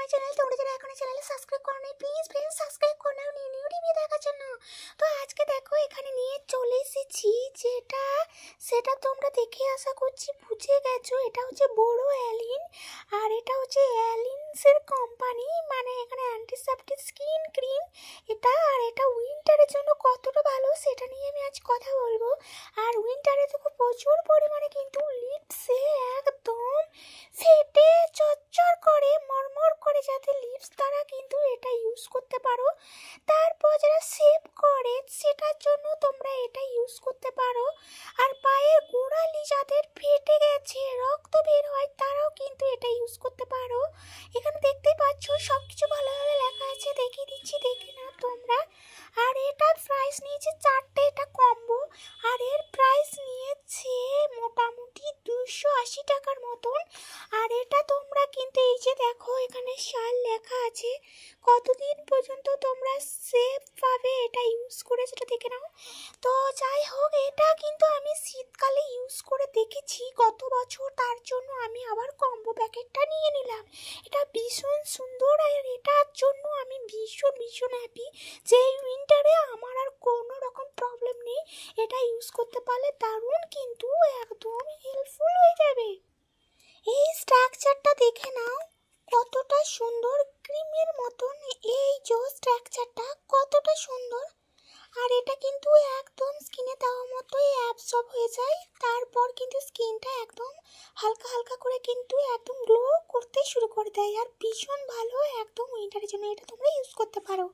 My channel. তোমরা যারা এখনো চ্যানেলে সাবস্ক্রাইব করোনি প্লিজ ফ্রেন্ডস সাবস্ক্রাইব করে নাও নিউ নিউ রিভিউ দেখার জন্য। তো আজকে দেখো এখানে নিয়ে চলে এসেছি সেটা তোমরা দেখে আশা করছি বুঝে গেছো। এটা হচ্ছে বড় অ্যালিন, আর এটা হচ্ছে অ্যালিনসের কোম্পানি, মানে এখানে অ্যান্টিসেপ্টিক স্কিন ক্রিম এটা। আর এটা উইন্টারের জন্য কতটা ভালো সেটা নিয়ে আমি আজ কথা বলবো। আর উইন্টারে তো প্রচুর পরিমাণে কিন্তু লিপসে একদম ফেটে চচ্চর করে মরমর করে যাতে লিপস, তারা কিন্তু এটা ইউজ করতে পারো। তারপর যারা সেভ করে সেটার জন্য তোমরা এটা ইউজ করতে পারো। আর পায়ের গোড়ালি যাদের ফেটে গেছে রক্ত বের হয় তারাও কিন্তু এটা ইউজ করতে পারো। এখানে দেখতেই পাচ্ছ সব কিছু ভালোভাবে লেখা আছে, দেখিয়ে দিচ্ছি দেখে নাও তোমরা। আর এটার প্রাইস নিয়েছে 4টে, এটা কম্বো। আর এর প্রাইস নিয়েছে মোটামুটি 280 টাকার মতন। আর এটা তোমরা কিন্তু এই যে দেখো এখানে সাল লেখা আছে, কতদিন পর্যন্ত তোমরা সেফ পাবে এটা ইউজ করে সেটা দেখে নাও। তো যাই হোক, এটা কিন্তু আমি শীতকালে ইউজ করে দেখেছি গত বছর, তার জন্য আমি আবার কম্বো প্যাকেটটা নিয়ে নিলাম। এটা ভীষণ সুন্দর, আর এটার জন্য আমি ভীষণ হ্যাপি যে এই উইন্টারে আমার আর কোনো রকম প্রবলেম নেই। এটা ইউজ করতে পারলে দারুণ কিন্তু একদম হেল্পফুল হয়ে যাবে। এই স্ট্রাকচারটা দেখে নাও কতটা সুন্দর, ক্রিমের মতন এই যে স্ট্রাকচারটা কতটা সুন্দর। আর এটা কিন্তু একদম স্কিনে দেওয়া মতোই অ্যাবসর্ব হয়ে যায়, তারপর কিন্তু স্কিনটা একদম হালকা হালকা করে কিন্তু একদম গ্লো করতে শুরু করে দেয়। আর ভীষণ ভালো একদম উইন্টারের জন্য, এটা তোমরা ইউজ করতে পারো।